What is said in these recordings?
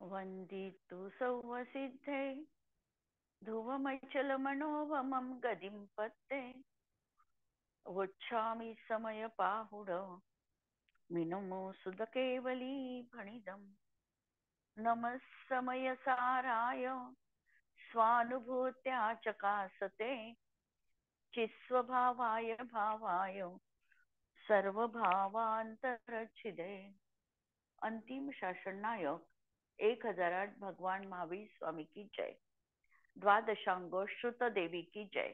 वन्दितु सौवसिद्धे ध्रुवमचलमनोभमं गदिं पत्ते वोच्छामि समयपाहुड मिनुमो सुदकेवली फणिदम् नमः समयसाराय स्वानुभूत्या चकासते चित्स्वभावाय भावाय सर्वभावांतरच्छिदे। अंतिम शासन नायक 1008 भगवान महावीर स्वामी की जय। द्वादशांग श्रुत देवी की जय।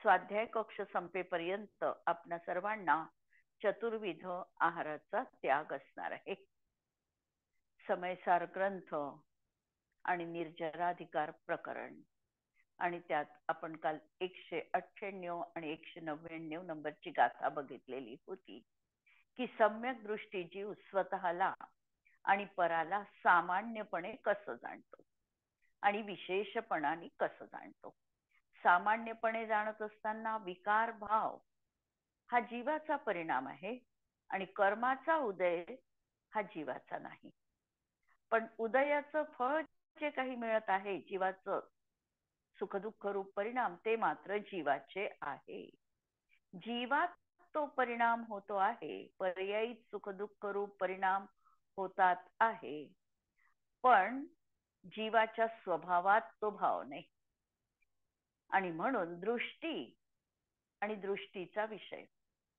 स्वाध्याय कक्ष संपेपर्यंत आपणा सर्वांना चतुर्विध आहाराचा त्याग असणार आहे। समयसार ग्रंथ आणि निर्जराधिकार प्रकरण आणि त्यात आपण काल 198 आणि 199 नंबरची गाथा बघितलेली होती की सम्यक दृष्टी जीव स्वतःला आणि पराला सामान्यपणे कसं जाणतो आणि विशेषपणाने कसं जाणतो। सामान्यपणे जाणत असताना विकार भाव हा जीवाचा परिणाम आहे आणि कर्माचा उदय हा जीवाचा नाही, पण उदयाचं फळ जे काही मिळत आहे जीवाचं सुखदुःख रूप परिणाम ते मात्र जीवाचे आहे। जीवात तो परिणाम होतो आहे, पर्यायी सुखदुःख रूप परिणाम होतात आहे, पण जीवाच्या स्वभावात तो भाव नाही। आणि म्हणून दृष्टी आणि दृष्टीचा विषय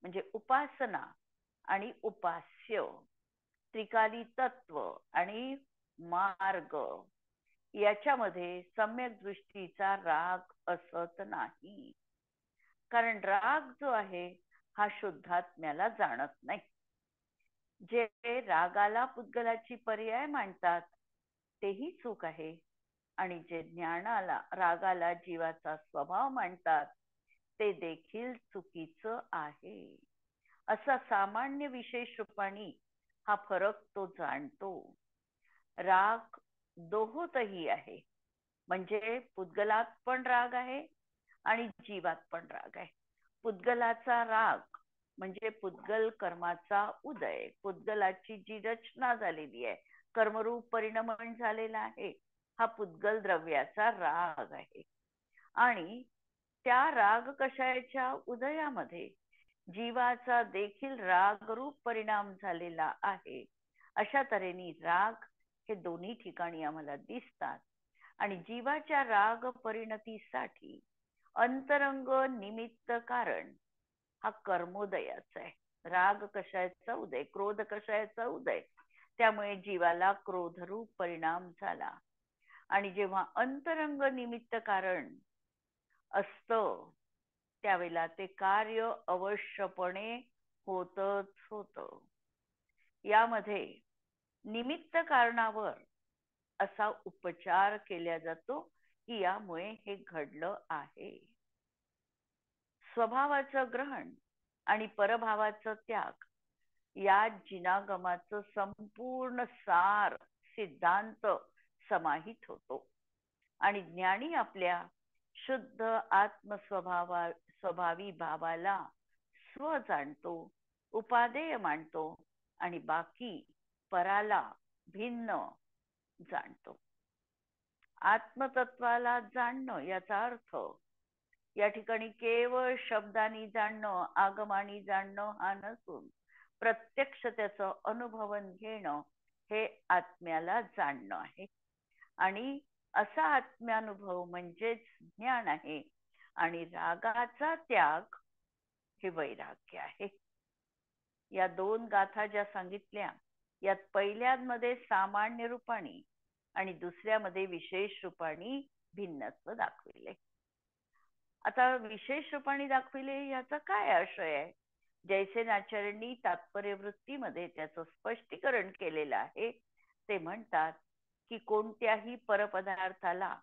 म्हणजे उपासना आणि उपास्य, त्रिकाली तत्व आणि मार्ग याच्यामध्ये सम्यक दृष्टीचा राग असत नाही। कारण राग जो आहे हा शुद्धात्म्याला जाणत नाही। जे रागाला पुद्गलाची पर्याय मानतात तेही चूक आहे आणि जे ज्ञानाला रागाला जीवाचा स्वभाव मानतात ते देखील चुकीचं आहे। असा सामान्य विशेष रूपाने हा फरक तो जाणतो। राग दोहोतही आहे, म्हणजे पुद्गलात पण राग आहे आणि जीवात पण राग आहे। पुद्गलाचा राग म्हणजे पुद्गल कर्माचा उदय, पुद्गलाची जी रचना झालेली आहे, कर्मरूप परिणमन झालेला आहे, हा पुद्गल द्रव्याचा राग आहे। आणि त्या राग कषायाच्या उदयामध्ये जीवाचा देखील रागरूप परिणाम झालेला आहे। अशा तऱ्हेने राग हे दोन्ही ठिकाणी आम्हाला दिसतात आणि जीवाच्या राग परिणतीसाठी अंतरंग निमित्त कारण हा कर्मोदयाचा आहे। राग कषायाचा उदय, क्रोध कषायाचा उदय, त्यामुळे जीवाला क्रोधरूप परिणाम झाला। आणि जेव्हा अंतरंग निमित्त कारण असतं त्यावेळेला ते कार्य अवश्यपणे होतच होत। यामध्ये निमित्त कारणावर असा उपचार केला जातो की यामुळे हे घडलं आहे। स्वभावाचं ग्रहण आणि परभावाचं त्याग या जिनागमाचं संपूर्ण सार सिद्धांत समाहित होतो आणि ज्ञानी आपल्या शुद्ध स्वभावी भावाला स्व जाणतो, उपादेय मानतो आणि बाकी पराला भिन्न जाणतो। आत्मतत्वाला जाणणं याचा अर्थ या ठिकाणी केवळ शब्दांनी जाणणं, आगमानी जाणणं हा नसून प्रत्यक्ष त्याचं अनुभवन घेणं हे आत्म्याला जाणणं आहे। आणि असा आत्म्यानुभव म्हणजेच ज्ञान आहे आणि रागाचा त्याग हे वैराग्य आहे। या दोन गाथा ज्या सांगितल्या यात पहिल्यांमध्ये सामान्य रूपाने आणि दुसऱ्यामध्ये विशेष रूपाने भिन्नत्व दाखविले। आता विशेष रूपाने दाखविले याचा काय आशय आहे? जयसेनाचार्यांनी तात्पर्य वृत्तीमध्ये त्याचं स्पष्टीकरण केलेलं आहे। ते म्हणतात की कोणत्याही परपदार्थाला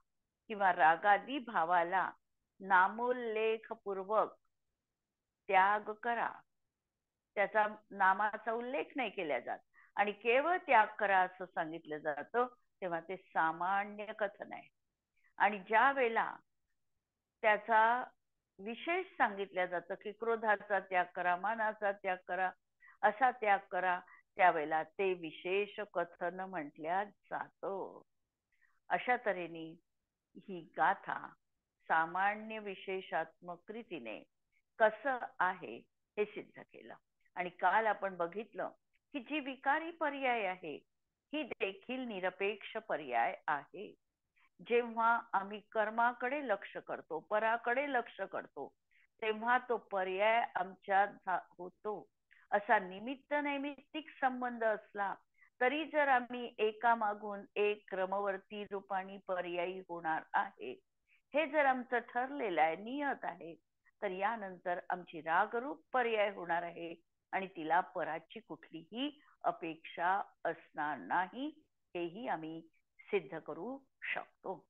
किंवा रागादी भावाला नामोल्लेखपूर्वक त्याग करा, त्याचा नामाचा उल्लेख नाही केला जात आणि केवळ त्याग करा असं सांगितलं जातं, तेव्हा ते सामान्य कथन आहे। आणि ज्या वेळेला त्याचा विशेष सांगितलं जातं की क्रोधाचा त्याग करा, मानाचा त्याग करा, असा त्याग करा, त्यावेळेला ते विशेष कथन म्हटल्या जातं. अशा तऱ्हेने ही गाथा सामान्य विशेषात्मक रीतीने कसं आहे हे सिद्ध केलं. आणि काल आपण बघितलं की जी विकारी पर्याय आहे ही देखील निरपेक्ष पर्याय आहे. जेव्हा आम्ही कर्माकडे लक्ष करतो, पराकडे लक्ष करतो, तेव्हा तो पर्याय आमच्यात होतो. असा निमित्त नैमित्तिक संबंध असला तरी जर आम्ही एकामागून एक क्रमवर्ती रूपाने पर्यायी होणार आहे हे जर आमचं ठरलेलं आहे, नियत आहे, तर यानंतर आमची रागरूप पर्याय होणार आहे आणि तिला पराची कुठलीही अपेक्षा असणार नाही, हेही आम्ही सिद्ध करू शकतो.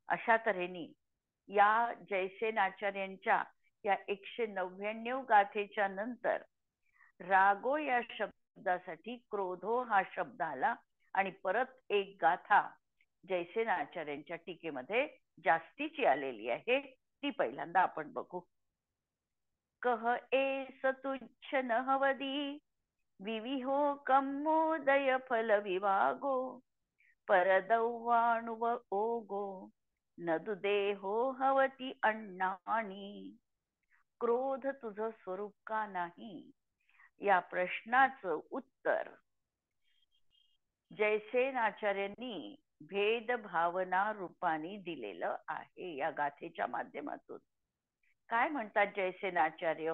अशा तऱ्हेने या जयसेनाचार्यांच्या या 199 गाथेच्या नंतर रागो या शब्दासाठी क्रोधो हा शब्द आला आणि परत एक गाथा जयसेनाचार्यांच्या टीकेमध्ये जास्तीची आलेली आहे, ती पहिल्यांदा आपण बघू. कह एस तुच्छ नहवदी विविहो कम्मोदय फल विभागो परदौवाणुव ओगो नदु देहो हवती अण्णानी. क्रोध तुझं स्वरूप का नाही, या प्रश्नाचं उत्तर जयसेनाचार्यांनी भेद भावना रूपाने दिलेलं आहे या गाथेच्या माध्यमातून. काय म्हणतात जयसेनाचार्य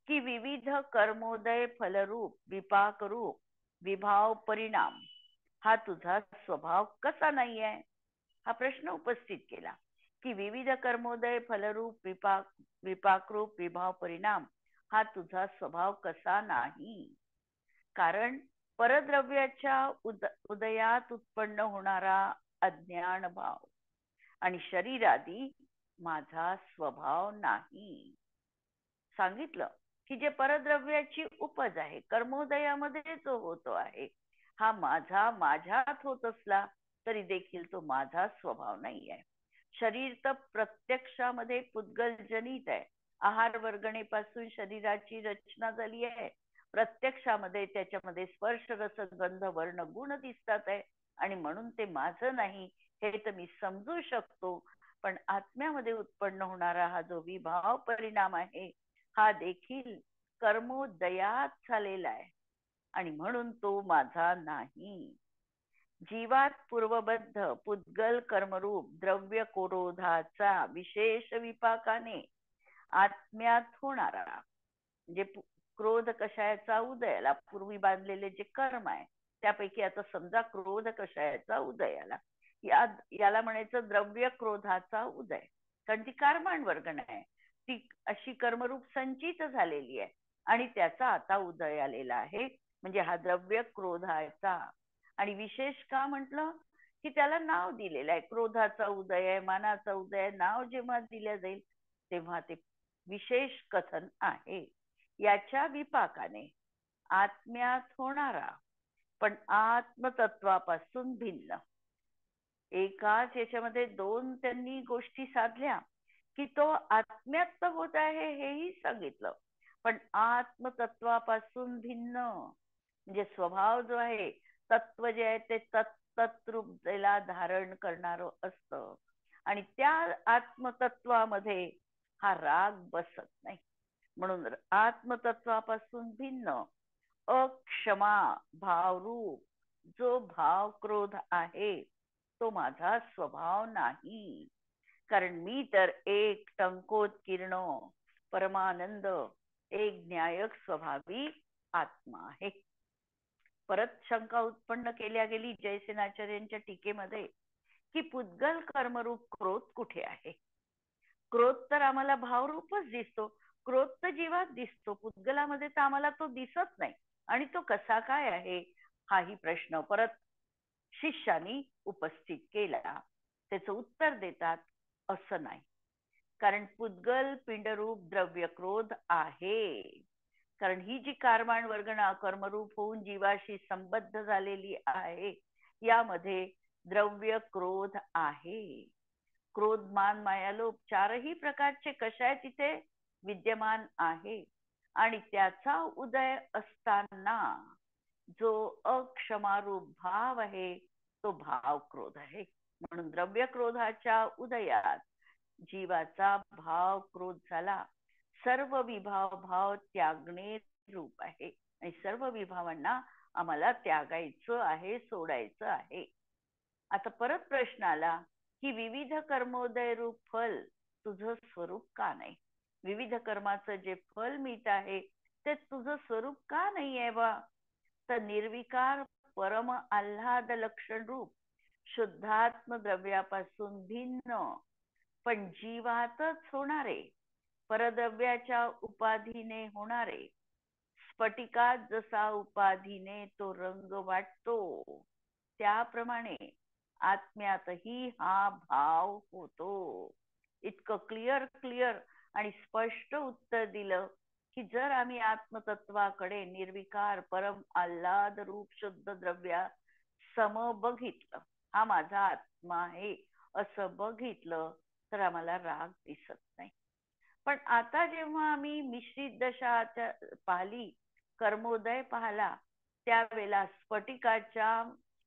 की विविध कर्मोदय फलरूप विपाक रूप विभाव परिणाम हा तुझा स्वभाव कसा नाही आहे, हा प्रश्न उपस्थित केला की विविध कर्मोदय फलरूप विपाकरूप विभाव परिणाम हा तुझा स्वभाव कसा नाही. कारण परद्रव्याच्या उदयात उत्पन्न होणारा अज्ञान भाव आणि शरीरादी माझा स्वभाव नाही. सांगितलं की जे परद्रव्याची उपज आहे, कर्मोदयामध्ये जो होतो आहे, हा माझ्यात होत असला तरी देखील तो माझा स्वभाव नाही आहे. शरीर तर प्रत्यक्षामध्ये पुद्गल जनित आहे. आहार वर्गणेपासून शरीराची रचना झाली आहे. प्रत्यक्षामध्ये त्याच्यामध्ये स्पर्श रस गंध वर्ण गुण दिसतात आहे आणि म्हणून ते माझं नाही हे तर मी समजू शकतो. पण आत्म्यामध्ये उत्पन्न होणारा हा जो विभाव परिणाम आहे हा देखील कर्मोदयात झालेला आहे आणि म्हणून तो माझा नाही. जीवात पूर्वबद्ध पुद्गल कर्मरूप द्रव्य क्रोधाचा विशेष विपाकाने आत्म्यात होणारा, म्हणजे क्रोध कशाचा उदयाला, पूर्वी बांधलेले जे कर्म आहे त्यापैकी आता समजा क्रोध कशाचा उदयाला, याला म्हणायचं द्रव्य क्रोधाचा उदय. कारण ती कर्माण वर्गण आहे, ती अशी कर्मरूप संचित झालेली आहे आणि त्याचा आता उदय आलेला आहे, म्हणजे हा द्रव्य क्रोधाचा. आणि विशेष का म्हटलं की त्याला नाव दिलेलं आहे, क्रोधाचा उदय आहे, मानाचा उदय आहे. नाव जेव्हा दिलं जाईल तेव्हा ते विशेष कथन आहे. याच्या विपाकाने आत्म्यात होणारा पण आत्मतत्वापासून भिन्न, एकाच याच्यामध्ये दोन त्यांनी गोष्टी साधल्या की तो आत्म्यात होत आहे हेही सांगितलं, पण आत्मतत्वापासून भिन्न म्हणजे स्वभाव जो आहे, तत्व जे आहे ते तत्रूपतेला धारण करणार असतं आणि त्या आत्मतत्वामध्ये हा राग बसत नाही. म्हणून आत्मतत्वापासून भिन्न अक्षमा भावरूप जो भाव क्रोध आहे तो माझा स्वभाव नाही. कारण मी तर एक टंकोत्कीर्ण परमानंद एक न्यायक स्वभावी आत्मा आहे. परत शंका उत्पन्न केल्या गेली जयसेनाचार्यांच्या टीकेमध्ये की पुद्गल कर्मरूप क्रोध कुठे आहे. क्रोध तर आम्हाला भावरूपच दिसतो, क्रोध तर जीवात दिसतो, पुद्गलामध्ये तर आम्हाला तो दिसत नाही आणि तो कसा काय आहे, हाही प्रश्न परत शिष्यानी उपस्थित केला. त्याचं उत्तर देतात असं नाही, कारण पुद्गल पिंडरूप द्रव्य क्रोध आहे. कारण ही जी कर्माण वर्गणा कर्मरूप होऊन जीवाशी संबद्ध झालेली आहे यामध्ये द्रव्य क्रोध आहे. क्रोध मान माया लोभ चारही प्रकारचे कशाय तिथे विद्यमान आहे आणि त्याचा उदय असताना जो अक्षमारूप भाव आहे तो भाव क्रोध आहे. म्हणून द्रव्य क्रोधाच्या उदयात जीवाचा भाव क्रोध झाला. सर्व विभाव भाव त्यागणे रूप आहे आणि सर्व विभावांना आम्हाला त्यागायचं आहे, सोडायचं आहे. आता परत प्रश्न आला की विविध कर्मोदय रूप फल तुझं स्वरूप का नाही? विविध कर्माचं जे फल मिळत आहे ते तुझं स्वरूप का नाही आहे बा? तर निर्विकार परम आल्हाद लक्षण रूप शुद्धात्म द्रव्यापासून भिन्न पण जीवातच होणारे, परद्रव्याच्या उपाधीने होणारे, स्फटिकात जसा उपाधीने तो रंग वाटतो त्याप्रमाणे आत्म्यातही हा भाव होतो. इतकं क्लिअर आणि स्पष्ट उत्तर दिलं की जर आम्ही आत्मतत्वाकडे निर्विकार परम आल्हाद रूप शुद्ध द्रव्या सम बघितलं, हा माझा आत्मा आहे असं बघितलं तर आम्हाला राग दिसत नाही. पण आता जेव्हा आम्ही मिश्रित दशा पाहिली, कर्मोदय पाहला, त्यावेळेला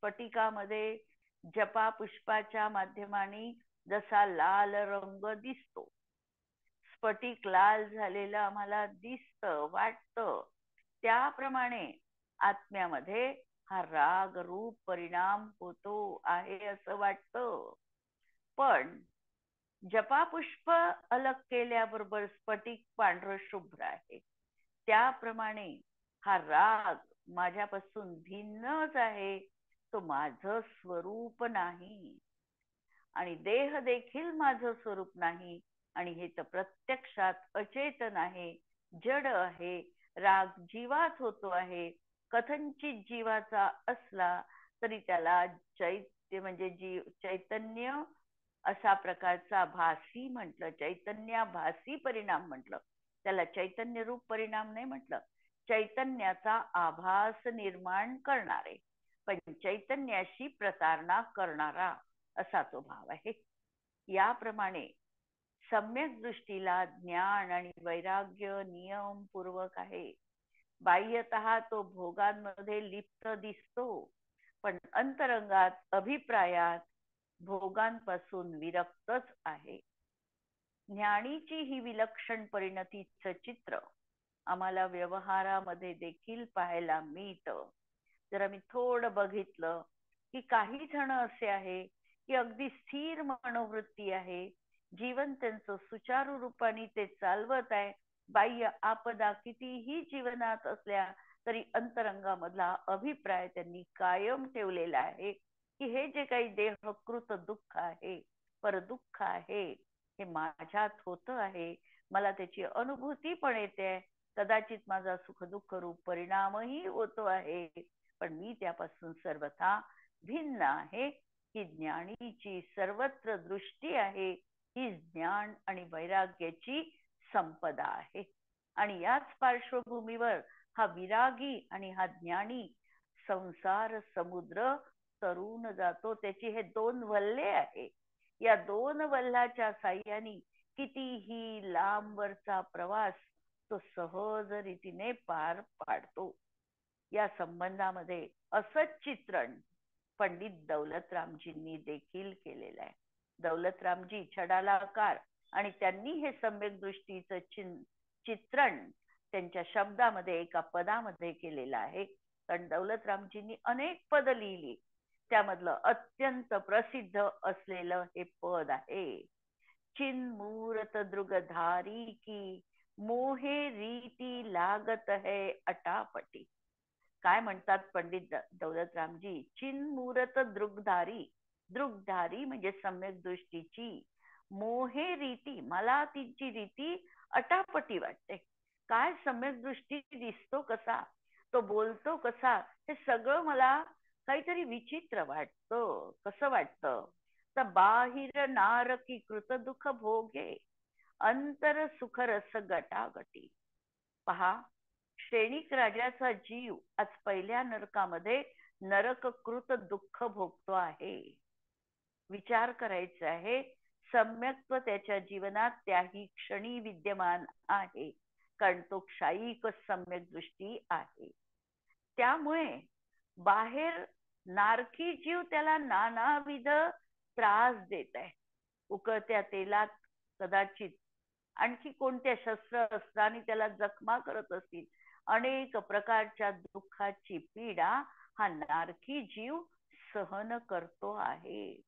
स्फटिकामध्ये जपा पुष्पाच्या माध्यमाने जसा लाल रंग दिसतो, स्फटिक लाल झालेलं आम्हाला दिसतं, वाटतं, त्याप्रमाणे आत्म्यामध्ये हा राग रूप परिणाम होतो आहे असं वाटतं. पण जपापुष्प अलग केल्याबरोबर स्फटिक पांढर शुभ्र आहे, त्याप्रमाणे हा राग माझ्यापासून भिन्नच आहे, तो माझं स्वरूप नाही आणि देह देखील माझं स्वरूप नाही आणि हे तर प्रत्यक्षात अचेतन आहे, जड आहे. राग जीवात होतो आहे, कथनचित जीवाचा असला तरी त्याला चैत्य म्हणजे चैतन्य असा प्रकारचा भासी म्हटलं, चैतन्याभासी परिणाम म्हटलं, त्याला चैतन्य रूप परिणाम नाही म्हटलं. चैतन्याचा आभास निर्माण करणारे पण चैतन्याशी प्रतारणा करणारा असा तो भाव आहे. याप्रमाणे सम्यक दृष्टीला ज्ञान आणि वैराग्य नियम पूर्वक आहे. बाह्यतः तो भोगांमध्ये लिप्त दिसतो पण अंतरंगात अभिप्रायात भोगांपासून विरक्तच आहे. ज्ञानीची ही विलक्षण परिणतीचं चित्र आम्हाला व्यवहारामध्ये देखील पाहायला मिळतं. जर आम्ही थोडं बघितलं की काही जण असे आहे की अगदी स्थिर मनोवृत्ती आहे, जीवन त्यांचं सुचारू रूपाने ते चालवत आहे, बाह्य आपदा कितीही जीवनात असल्या तरी अंतरंगामधला अभिप्राय त्यांनी कायम ठेवलेला आहे की हे जे काही देहकृत दुःख आहे, परदुःख आहे, हे माझ्यात होत आहे, मला त्याची अनुभूती पण येते, कदाचित माझा सुख दुःख रूप परिणामही होतो आहे, पण मी त्यापासून सर्वथा भिन्न आहे. ही ज्ञानीची सर्वत्र दृष्टी आहे, ही ज्ञान आणि वैराग्याची संपदा आहे. आणि याच पार्श्वभूमीवर हा विरागी आणि हा ज्ञानी संसार समुद्र तरून जातो. त्याची हे दोन वल्हे आहे, या दोन वल्हाच्या साह्याने कितीही लांबवरचा प्रवास तो सहज रीतीने पार पाडतो. या संबंधामध्ये असंच चित्रण पंडित दौलतरामजींनी देखील केलेलं आहे. दौलतरामजी छडालाकार आणि त्यांनी हे सम्यक दृष्टीचं चित्रण त्यांच्या शब्दामध्ये एका पदामध्ये केलेलं आहे. कारण दौलतरामजींनी अनेक पद लिहिली, त्यामधलं अत्यंत प्रसिद्ध असलेलं हे पद आहे, चिन्मूरत दृगधारी की मोहे रीती लागत है अटापटी. काय म्हणतात पंडित दौलतरामजी? चिन्मूरत दृगधारी, दृगधारी म्हणजे सम्यक दृष्टीची, मोहे रीती, मला तिची रीती अटापटी वाटते. काय सम्यक दृष्टी दिसतो कसा, तो बोलतो कसा, हे सगळं मला काहीतरी विचित्र वाटतं. कसं वाटतं तर बाहिर नारकी कृत दुःख भोगे अंतर सुख रस गटागटी. पहा, श्रेणिक राजाचा जीव आज पहिल्या नरकामध्ये नरककृत दुःख भोगतो आहे. विचार करायचा आहे, सम्यक्त्व त्याच्या जीवनात त्याही क्षणी विद्यमान आहे, कारण तो क्षायिक सम्यक दृष्टी आहे. त्यामुळे बाहेर नारकी जीव त्याला नानाविध त्रास देत आहे. उकळत्या तेलात कदाचित आणखी कोणत्या शस्त्र अस्त्रांनी त्याला जखमा करत असतील. अनेक प्रकारच्या दुःखाची पीडा हा नारकी जीव सहन करतो आहे.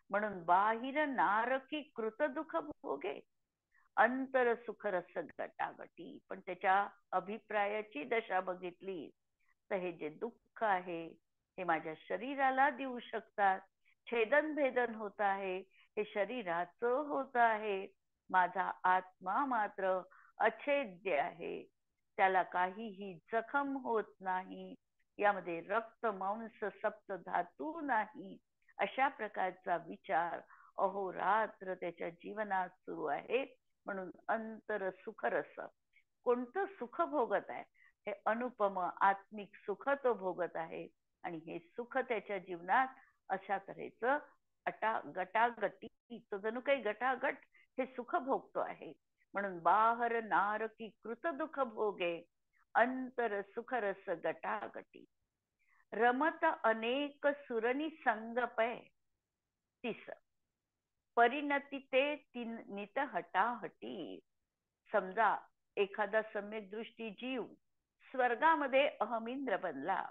म्हणून बाहिर नारकी कृत दुःख भोगे, अंतर सुख रस गटागटी. पण त्याच्या अभिप्रायाची दशा बघितली तर हे जे दुःख आहे हे माझ्या शरीराला देऊ शकतात. छेदन भेदन होत आहे हे शरीराचं होत आहे. माझा आत्मा मात्र अछेद्य आहे, त्याला काहीही जखम होत नाही. यामध्ये रक्त मांस सप्त धातू नाही. अशा प्रकारचा विचार अहोरात्र त्याच्या जीवनात सुरू आहे. म्हणून अंतर सुख रस. कोणतं सुख भोगत आहे? हे अनुपम आत्मिक सुख तो भोगत आहे. आणि हे सुख त्याच्या जीवनात अशा तऱ्हेचं गटागटी, तो जणू काही गटागट हे सुख भोगतो आहे. म्हणून बाहर नारकी कृत दुःख भोगे, अंतर सुख रस गटागटी. रमत अनेक सुरनी संगपय, 30. परिणती ते नित हटाहटी. समजा एखादा सम्यक दृष्टी जीव स्वर्गामध्ये अहमिंद्र बनला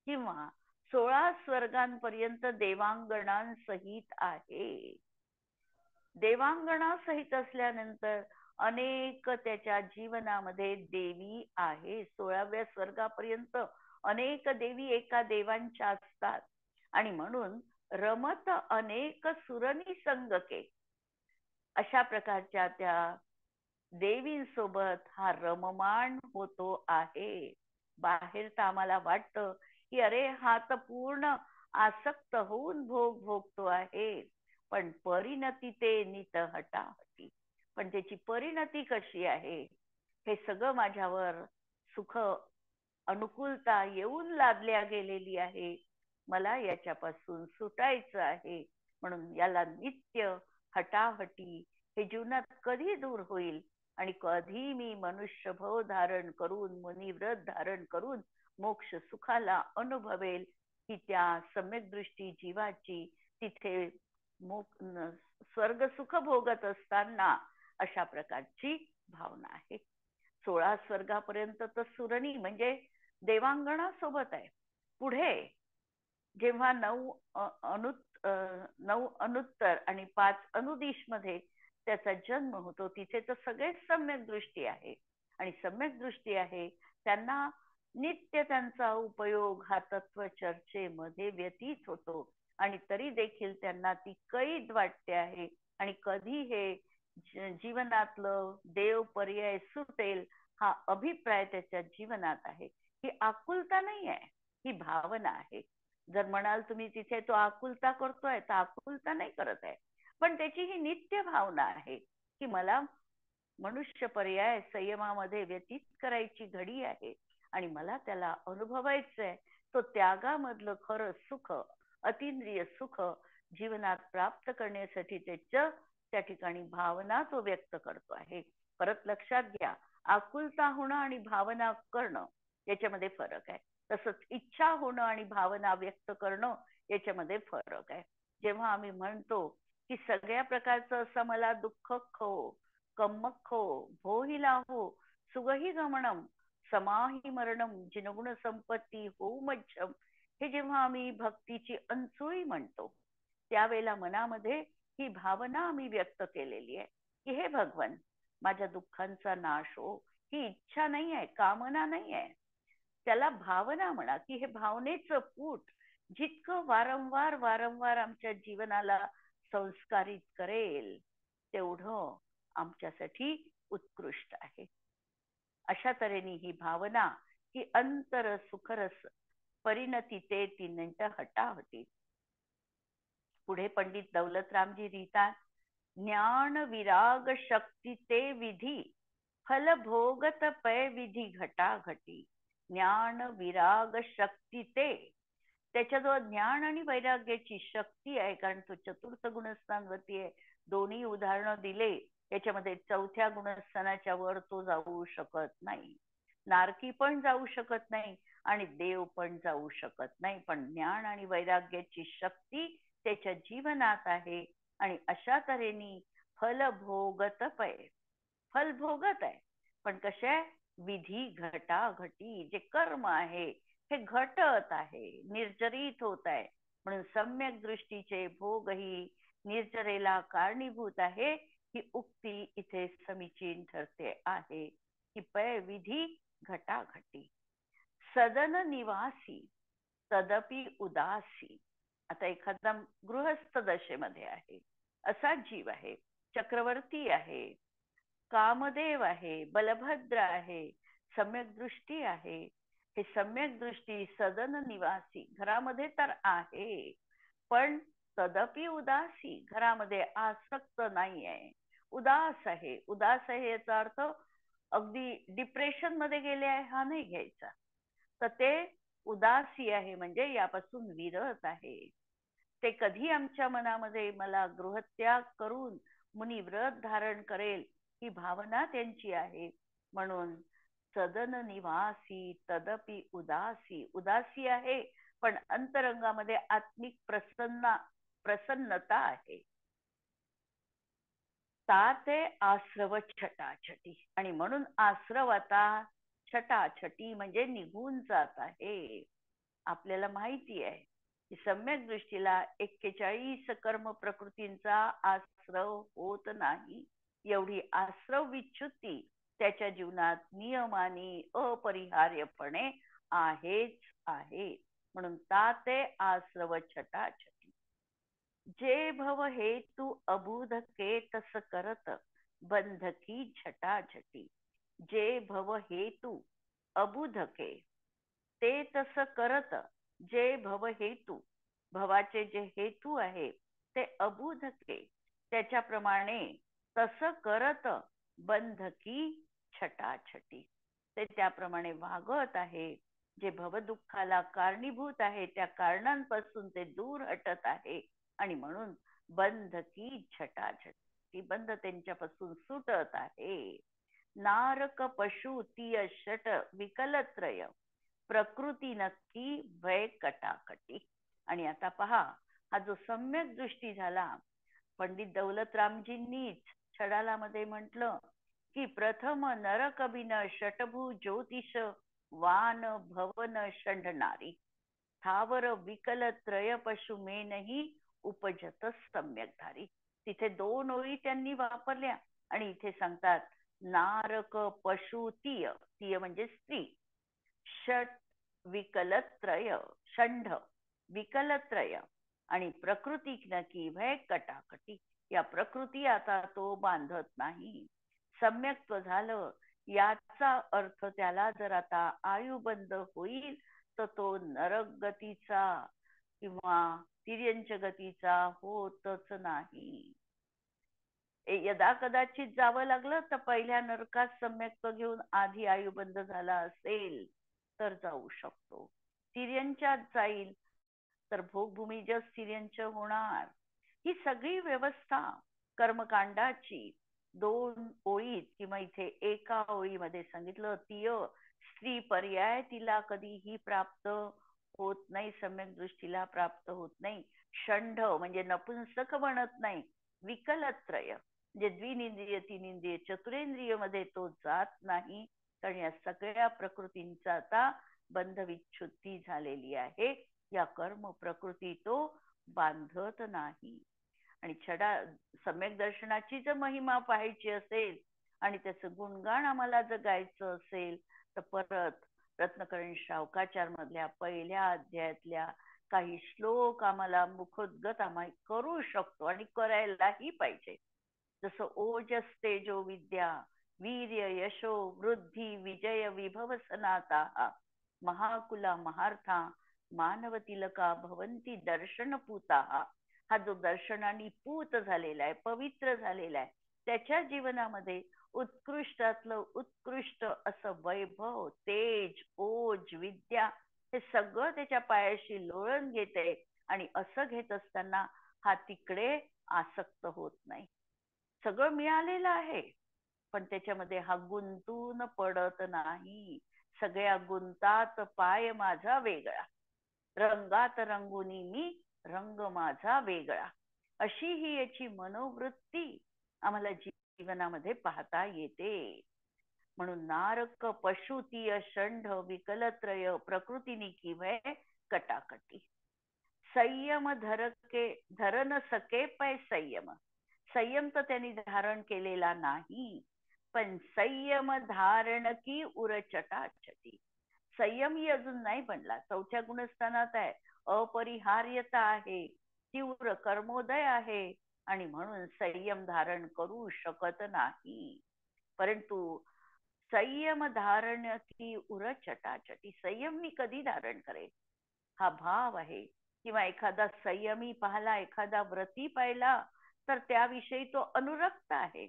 किंवा 16 स्वर्गांपर्यंत देवांगणांसहित आहे. देवांगणासहित असल्यानंतर अनेक त्याच्या जीवनामध्ये देवी आहे. 16व्या स्वर्गापर्यंत अनेक देवी एका देवांच्या असतात. आणि म्हणून रमत अनेक सुरनी संगके, अशा प्रकारच्या त्या देवींसोबत हा रममाण होतो आहे. बाहेर तर आम्हाला वाटतं की अरे हा तर पूर्ण आसक्त होऊन भोग भोगतो आहे. पण परिणती ते नित हटाहटी. पण त्याची परिणती कशी आहे? हे सगळं माझ्यावर सुख अनुकूलता येऊन लादल्या गेलेली आहे. मला याच्यापासून सुटायचं आहे. म्हणून याला नित्य हटाहटी हे जीवनात कधी दूर होईल आणि कधी मी मनुष्य भव धारण करून मुनिव्रत धारण करून मोक्ष सुखाला अनुभवेल, की त्या सम्यक दृष्टी जीवाची तिथे स्वर्ग सुख भोगत असताना अशा प्रकारची भावना आहे. 16 स्वर्गापर्यंत तर सुरणी म्हणजे देवांगणा सोबत आहे. पुढे जेव्हा 9 अनुत्तर आणि 5 अनुदिश मध्ये त्याचा जन्म होतो, तिथे तर सगळेच सम्यक दृष्टी आहे. आणि सम्यक दृष्टी आहे त्यांना नित्य त्यांचा उपयोग हा तत्व चर्चेमध्ये व्यतीत होतो. आणि तरी देखील त्यांना ती कैद वाटते आहे. आणि कधी हे जीवनातलं देव पर्याय सुटेल हा अभिप्राय त्याच्या जीवनात आहे. ही आकुलता नाही आहे, ही भावना आहे. जर म्हणाल तुम्ही तिथे तो आकुलता करतोय, तर आकुलता नाही करत आहे. पण त्याची ही नित्य भावना आहे की मला मनुष्य पर्याय संयमामध्ये व्यतीत करायची घडी आहे आणि मला त्याला अनुभवायचंय. तो त्यागामधलं खरं सुख, अतिंद्रिय सुख जीवनात प्राप्त करण्यासाठी त्या ठिकाणी भावना तो व्यक्त करतो आहे. परत लक्षात घ्या, आकुलता होणं आणि भावना करणं याच्यामध्ये फरक आहे. तसंच इच्छा होणं आणि भावना व्यक्त करणं याच्यामध्ये फरक आहे. जेव्हा आम्ही म्हणतो की सगळ्या प्रकारचं असं मला दुःख खो, कम्मक खो, भोहिला हो, सुगही गमनम, समाही मरणम, जिनगुण संपत्ती हो मज्जम, हे जेव्हा आम्ही भक्तीची अनसुळी म्हणतो त्यावेळेला मनामध्ये ही भावना आम्ही व्यक्त केलेली आहे की हे भगवान माझ्या दुःखांचा नाश हो. ही इच्छा नाही आहे, कामना नाही आहे, त्याला भावना म्हणा. की हे भावनेचं पूट जितकं वारंवार वारंवार आमच्या जीवनाला संस्कारित करेल तेवढं आमच्यासाठी उत्कृष्ट आहे. अशा तऱ्हेने ही भावना की अंतर सुखरस परिणती ते तिनंत हटाहटी. पुढे पंडित दौलतरामजी लिहितात, ज्ञान विराग शक्ती ते विधी, फल भोगत पै विधी घटाघटी. ज्ञान विराग शक्ती ते, त्याच्याजवळ ज्ञान आणि वैराग्याची शक्ती आहे, कारण तो चतुर्थ गुणस्थानवरती आहे. दोन्ही उदाहरणं दिले, याच्यामध्ये चौथ्या गुणस्थानाच्या वर तो जाऊ शकत नाही, नारकी पण जाऊ शकत नाही आणि देव पण जाऊ शकत नाही. पण ज्ञान आणि वैराग्याची शक्ती त्याच्या जीवनात आहे आणि अशा तऱ्हेने फल भोगत फल भोगत आहे. पण कसे विधी घटाघटी जे कर्म आहे हे घटत आहे, निर्जरित होत आहे. म्हणून सम्यक दृष्टीचे भोग ही निर्जरेला कारणीभूत आहे. ही उक्ती इथे समीचीन ठरते आहे की पै विधी घटाघटी सदन निवासी तदपि उदासी. आता एखादा गृहस्थ दशेमध्ये आहे, असा जीव आहे, चक्रवर्ती आहे, कामदेव आहे, बलभद्र आहे, सम्यक दृष्टी आहे. हे सम्यक दृष्टी सदन निवासी घरामध्ये तर आहे, पण तदपि उदासी घरामध्ये आसक्त नाही आहे, उदास आहे. उदास आहे याचा अर्थ अगदी डिप्रेशन मध्ये गेले आहे हा नाही घ्यायचा. तर ते उदासी आहे म्हणजे यापासून विरत आहे. ते कधी आमच्या मनामध्ये मला गृहत्याग करून मुनी व्रत धारण करेल ही भावना त्यांची आहे. म्हणून सदन निवासी तदपि उदासी, उदासी आहे पण अंतरंगामध्ये आत्मिक प्रसन्नता आहे. ता ते आश्रव छटाछटी, आणि म्हणून आश्रव आता छटाछटी म्हणजे निघून जात आहे. आपल्याला माहिती आहे की सम्यक दृष्टीला 41 कर्म प्रकृतींचा आश्रव होत नाही. एवढी आश्रव विच्युती त्याच्या जीवनात नियमाने अपरिहार्यपणे आहेच आहे. म्हणून ता ते आश्रव छटाछटी जे भव हेतु अबुधके तस करत बंधकी झटाझटी. जे भव हेतु अबुधके ते तस करत, जे भव हेतु भवाचे जे हेतू आहे ते अबुधके त्याच्याप्रमाणे तस करत बंधकी छटाछटी ते त्याप्रमाणे वागत आहे. जे भवदुःखाला कारणीभूत आहे त्या कारणांपासून ते दूर हटत आहे आणि म्हणून बंधकी छटाछटी बंध त्यांच्यापासून सुटत आहे. नारक पशु तीय षट विकलत्रय प्रकृती नक्की भय कटाकटी. आणि आता पहा, हा जो सम्यक दृष्टी झाला, पंडित दौलतरामजींनीच छडाला मध्ये म्हटलं की प्रथम नरक बिन षटभू ज्योतिष वान भवन षंडणारी थावर विकल त्रय पशु मे नाही उपजत सम्यकधारी. तिथे 2 ओळी त्यांनी वापरल्या आणि इथे सांगतात नारक पशु तीय, तीय म्हणजे स्त्री, षट विकलत्रय षंढ विकलत्रय आणि प्रकृती नकी भय कटाकटी. या प्रकृती आता तो बांधत नाही. सम्यक्त्व झालं याचा अर्थ त्याला जर आता आयुबंध होईल तर तो नरक गतीचा किंवा तिर्यंच गतीचा होतच नाही. यदा कदाचित जावं लागलं तर पहिल्या नरकात सम्यक्त्व घेऊन आधी आयुबंध झाला असेल तर जाऊ शकतो. तिर्यंच्यात जाईल तर भोगभूमीजच तिर्यंच होणार. ही सगळी व्यवस्था कर्मकांडाची 2 ओळीत किंवा इथे एका ओळीमध्ये सांगितलं. तीय स्त्री पर्याय तिला कधीही प्राप्त होत नाही, सम्यक दृष्टीला प्राप्त होत नाही. षंढ म्हणजे नपुंसक बनत नाही. विकलत्रय म्हणजे द्विनिंद्रिय तीनिंद्रिय चतुरेंद्रिय मध्ये तो जात नाही. कारण या सगळ्या प्रकृतींचा आता बंध विच्छुद्धी झालेली आहे. या कर्म प्रकृती तो बांधत नाही. आणि छडा सम्यक दर्शनाची जर महिमा पाहायची असेल आणि त्याचं गुणगान आम्हाला जर गायचं असेल तर परत रत्नकरण शावकाचार मधल्या पहिल्या अध्यायातल्या काही श्लोक आम्हाला मुखोद्गत आम्ही करू शकतो आणि करायलाही पाहिजे. जसं ओजस तेजो विद्या वीर्य यशो वृद्धी विजय विभव सनाता महाकुला महार्था मानव तिलका भवंती दर्शन पूता. हा जो दर्शनाने पूत झालेला आहे, पवित्र झालेला आहे, त्याच्या जीवनामध्ये उत्कृष्टातलं उत्कृष्ट असं वैभव तेज ओज विद्या हे सगळं त्याच्या पायाशी लोळण घेते. आणि असं घेत असताना हा तिकडे आसक्त होत नाही. सगळं मिळालेलं आहे पण त्याच्यामध्ये हा गुंतून पडत नाही. सगळ्या गुंतात पाय माझा वेगळा, रंगात रंगुनी मी रंग माझा वेगळा. अशी ही याची मनोवृत्ती आम्हाला जीवनामध्ये पाहता येते. म्हणून नारक पशुतीय षंढ विकलत्रय प्रकृतीनी किवय कटाकटी. संयम धर न सके पै संयम. संयम तर त्यांनी धारण केलेला नाही, पण संयम धारण की उरचटाचटी. संयमी अजून नाही बनला, चौथ्या गुणस्थानात आहे. अपरिहार्यता आहे, तीव्र कर्मोदय आहे, आणि म्हणून संयम धारण करू शकत नाही. परंतु संयम धारण की उरचटाचटी, संयम मी कधी धारण करेल हा भाव आहे. किंवा एखादा संयमी पाहला, एखादा व्रती पाहिला, तर त्याविषयी तो अनुरक्त आहे,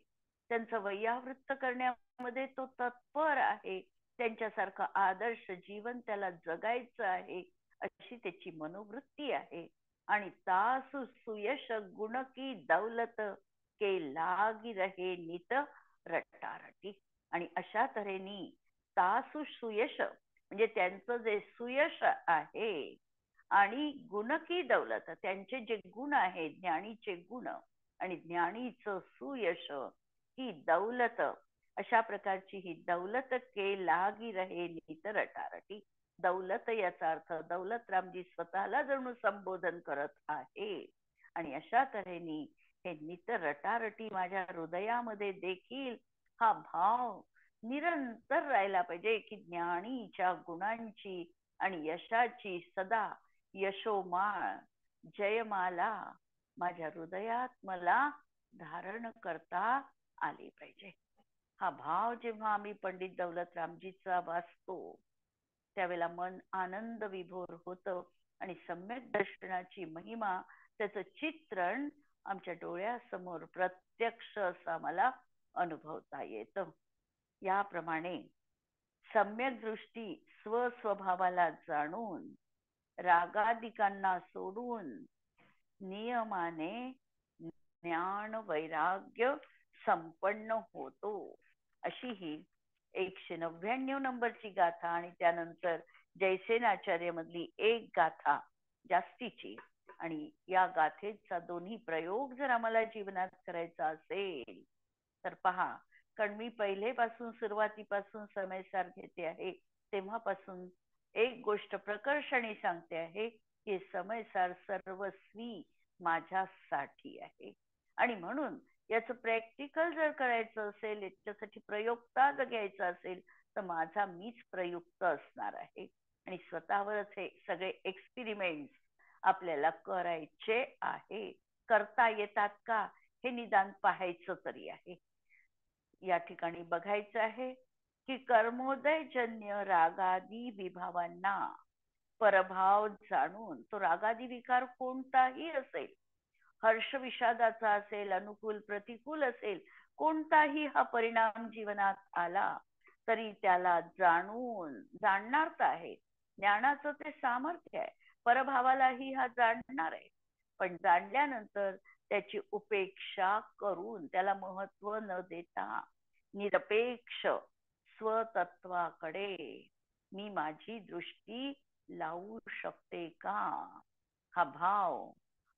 त्यांचं वैयावृत्त करण्यामध्ये तो तत्पर आहे, त्यांच्यासारखं आदर्श जीवन त्याला जगायचं आहे, अशी त्याची मनोवृत्ती आहे. आणि तासु सुयश गुण की दौलत के लागी रहे नित रटारटी. आणि अशा तऱ्हेने तासु सुयश म्हणजे त्यांचं जे सुयश आहे, आणि गुण की दौलत, त्यांचे जे गुण आहेत, ज्ञानीचे गुण आणि ज्ञानीचं सुयश, ही दौलत, अशा प्रकारची ही दौलत के लागी रहे नित रटारटी. दौलत याचा अर्थ दौलतरामजी स्वतःला जणू संबोधन करत आहे. आणि अशा तऱ्हेने हे नित रटारटी माझ्या हृदयामध्ये देखील हा भाव निरंतर राहिला पाहिजे, की ज्ञानीच्या गुणांची आणि यशाची सदा यशोमाळ जयमाला माझ्या हृदयात मला धारण करता आली पाहिजे. हा भाव जेव्हा आम्ही पंडित दौलतरामजीचा वाचतो, त्यावेळेला मन आनंद विभोर होतं आणि सम्यक दर्शनाची महिमा, त्याचं चित्रण आमच्या डोळ्यासमोर प्रत्यक्ष असं आम्हाला अनुभवता येतं. याप्रमाणे सम्यक दृष्टी स्वस्वभावाला जाणून रागादिकांना सोडून नियमाने ज्ञान वैराग्य संपन्न होतो. अशी ही 199 नंबरची गाथा आणि त्यानंतर जयसेनाचार्य मधली एक गाथा जास्तीची. आणि या गाथेचा दोन्ही प्रयोग जर आम्हाला जीवनात करायचा असेल तर पहा, कारण मी पहिलेपासून सुरुवातीपासून समयसार घेते आहे, तेव्हापासून एक गोष्ट प्रकर्षाने सांगते आहे की समयसार सर्वस्वी माझ्यासाठी आहे. आणि म्हणून याचं प्रॅक्टिकल जर करायचं असेल, याच्यासाठी प्रयोगता जर घ्यायचा असेल, तर माझा मीच प्रयुक्त असणार आहे. आणि स्वतःवरच हे सगळे एक्सपेरिमेंट आपल्याला करायचे आहे. करता येतात का हे निदान पाहायचं तरी आहे. या ठिकाणी बघायचं आहे की कर्मोदय जन्य रागादी विभावांना परभाव जाणून, तो रागादी विकार कोणताही असेल, हर्ष विषादाचा असेल, अनुकूल प्रतिकूल असेल, कोणताही हा परिणाम जीवनात आला तरी त्याला जाणून, जाणणार तर आहे, ज्ञानाचं ते सामर्थ्य आहे, परभावालाही हा जाणणार आहे. पण जाणल्यानंतर त्याची उपेक्षा करून, त्याला महत्व न देता निरपेक्ष स्वतत्वाकडे मी माझी दृष्टी लावू शकते का, हा भाव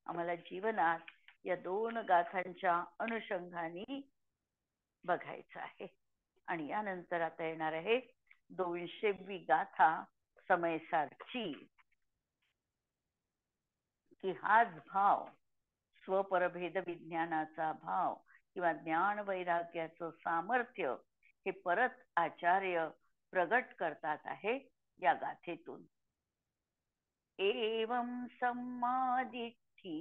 आम्हाला जीवनात या दोन गाथांच्या अनुषंगाने बघायचा आहे. आणि यानंतर आता येणार आहे 200वी गाथा समयसारची, की हाच भाव स्वपरभेद विज्ञानाचा भाव किंवा ज्ञान वैराग्याचं सामर्थ्य हे परत आचार्य प्रगट करतात आहे या गाथेतून. एवं सम्मादिठी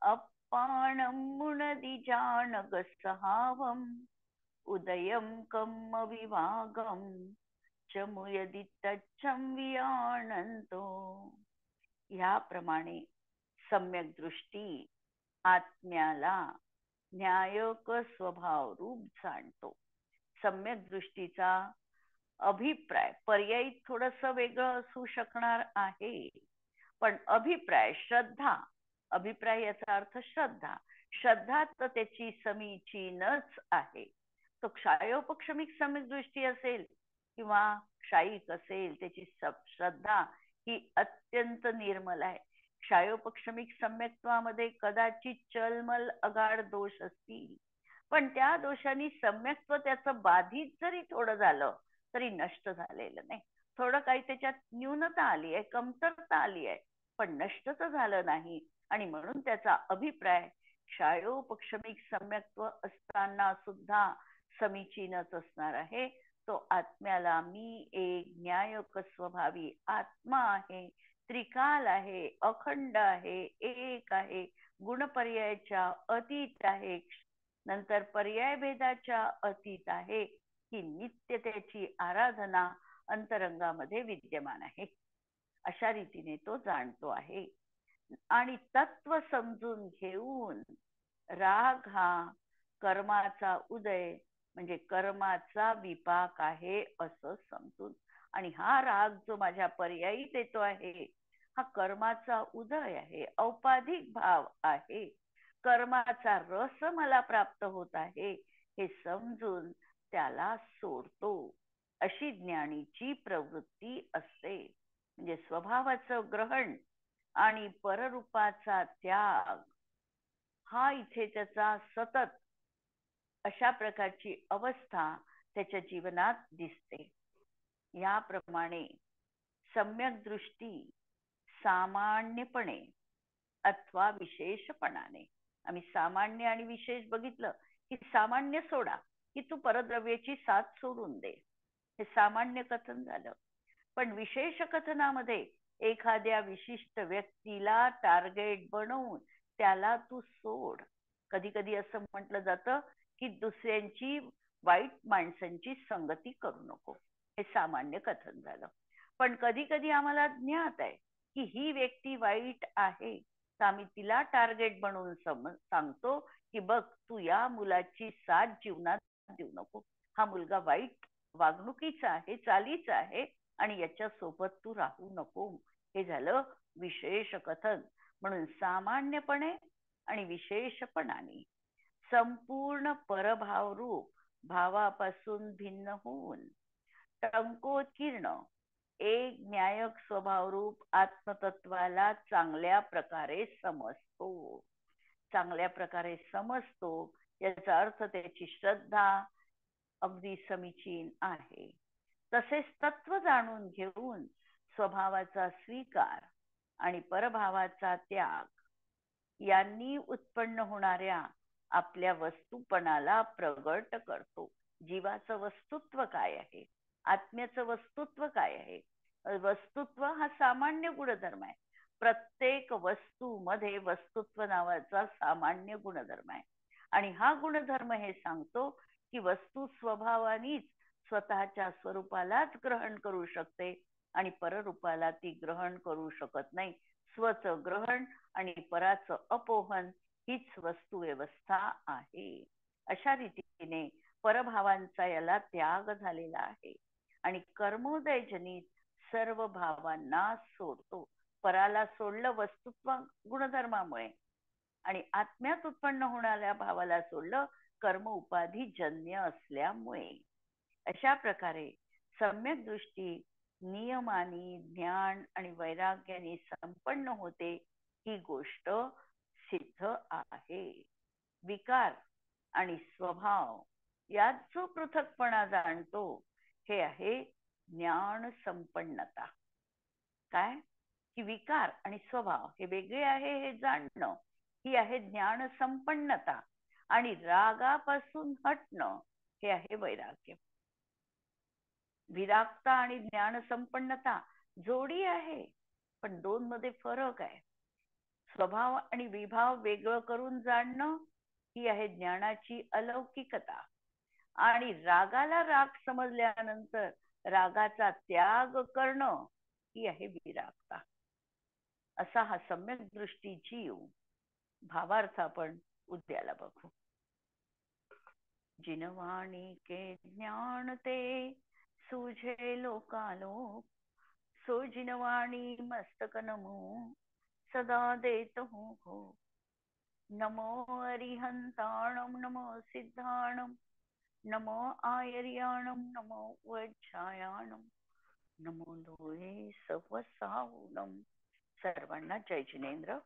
अप्पाणं मुनदिजानग सहावम् उदयं कम्म विवागं च मुयदि तच्छं वियाणन्तो. याप्रमाणे सम्यक दृष्टी आत्म्याला न्यायक स्वभाव रूप जाणतो. सम्यक दृष्टीचा अभिप्राय पर्यायी थोडस वेगळं असू शकणार आहे, पण अभिप्राय श्रद्धा, अभिप्राय याचा अर्थ श्रद्धा, श्रद्धा तर त्याची समीचीनच आहे. तो क्षायोपक्षमिक सम्यक दृष्टी असेल किंवा क्षायिक असेल त्याची श्रद्धा ही अत्यंत निर्मल आहे. क्षायोपक्षमिक सम्यक्त्वामध्ये कदाचित चलमल अगाढ दोष असतील, पण त्या दोषांनी सम्यक्त्व त्याचं बाधित जरी थोडं झालं तरी नष्ट झालेलं नाही. थोडं काही त्याच्यात न्यूनता आली आहे, कमतरता आली आहे, पण नष्ट तर झालं नाही. आणि म्हणून त्याचा अभिप्राय क्षायोपक्षमिक सम्यक्त्व असताना सुद्धा समीचीनच असणार आहे. तो आत्म्याला मी एक न्यायक स्वभावी आत्मा आहे, त्रिकाल आहे, अखंड आहे, एक आहे, गुणपर्यायाच्या अतीत आहे, नंतर पर्याय भेदाच्या अतीत आहे, ही नित्यतेची आराधना अंतरंगामध्ये विद्यमान आहे. अशा रीतीने तो जाणतो आहे. आणि तत्व समजून घेऊन राग हा कर्माचा उदय म्हणजे कर्माचा विपाक आहे असं समजून, आणि हा राग जो माझ्या पर्यायीत येतो आहे हा कर्माचा उदय आहे, औपाधिक भाव आहे, कर्माचा रस मला प्राप्त होत आहे हे समजून त्याला सोडतो. अशी ज्ञानीची प्रवृत्ती असते. म्हणजे स्वभावाचं ग्रहण आणि पररूपाचा त्याग हा इथे त्याचा सतत अशा प्रकारची अवस्था त्याच्या जीवनात दिसते. याप्रमाणे सम्यक दृष्टी सामान्यपणे अथवा विशेषपणाने, आम्ही सामान्य आणि विशेष बघितलं की सामान्य सोडा की तू परद्रव्याची साथ सोडून दे, हे सामान्य कथन झालं. पण विशेष कथनामध्ये एखाद्या विशिष्ट व्यक्तीला टार्गेट बनवून त्याला तू सोड. कधी कधी असं म्हटलं जातं की दुसऱ्यांची वाईट माणसांची संगती करू नको, हे सामान्य कथन झालं. पण कधी कधी आम्हाला ज्ञात आहे की ही व्यक्ती वाईट आहे, तर आम्ही तिला टार्गेट बनवून सांगतो की बघ तू या मुलाची साथ जीवनात देऊ नको, हा मुलगा वाईट वागणुकीचा आहे, चालीचा आहे, आणि याच्या सोबत तू राहू नको. हे झालं विशेष कथन. म्हणून सामान्यपणे आणि विशेषपणाने संपूर्ण परभाव रूप भावापासून भिन्न होऊन टंकोत्कीर्ण एक न्यायक स्वभाव रूप आत्मतत्वाला चांगल्या प्रकारे समजतो. चांगल्या प्रकारे समजतो याचा अर्थ त्याची श्रद्धा अगदी समीचीन आहे. तसेच तत्व जाणून घेऊन स्वभावाचा स्वीकार आणि परभावाचा त्याग यांनी उत्पन्न होणाऱ्या आपल्या वस्तुपणाला प्रगट करतो. जीवाचं वस्तुत्व काय आहे, आत्म्याचं वस्तुत्व काय आहे. वस्तुत्व हा सामान्य गुणधर्म आहे. प्रत्येक वस्तूमध्ये वस्तुत्व नावाचा सामान्य गुणधर्म आहे. आणि हा गुणधर्म हे सांगतो की वस्तू स्वभावानेच स्वतःच्या स्वरूपालाच ग्रहण करू शकते आणि पररूपाला ती ग्रहण करू शकत नाही. स्वचं ग्रहण आणि पराचं अपोहन हीच वस्तू व्यवस्था आहे. अशा रीतीने परभावांचा याला त्याग झालेला आहे आणि कर्मोदय जनित सर्व भावांना सोडतो. पराला सोडलं वस्तुत्व गुणधर्मामुळे, आणि आत्म्यात उत्पन्न होणाऱ्या भावाला सोडलं कर्म उपाधी जन्य असल्यामुळे. अशा प्रकारे सम्यक दृष्टी नियमानी ज्ञान आणि वैराग्याने संपन्न होते, ही गोष्ट सिद्ध आहे. विकार आणि स्वभाव यात जो पृथकपणा जाणतो हे आहे ज्ञान संपन्नता. काय की विकार आणि स्वभाव हे वेगळे आहे हे जाणणं, ही आहे ज्ञान संपन्नता. आणि रागापासून हटणं हे आहे वैराग्य. विरागता आणि ज्ञान संपन्नता जोडी आहे, पण दोन मध्ये फरक आहे. स्वभाव आणि विभाव वेगळं करून जाणणं ही आहे ज्ञानाची अलौकिकता, आणि रागाला राग समजल्यानंतर रागाचा त्याग करणं ही आहे विरागता. असा हा सम्यक दृष्टी जीव. भावार्थ आपण उद्याला बघू. जिनवाणी के ज्ञान ते सूझे लोकालोक, सो जिनवाणी मस्तक नमो सदा देत हो. नमो अरिहंताणम नमो सिद्धाणम नमो आयर्याणं नमो वज्रायाणं नमो लोहे सवसाहुणं. सर्वांना जय जिनेंद्र.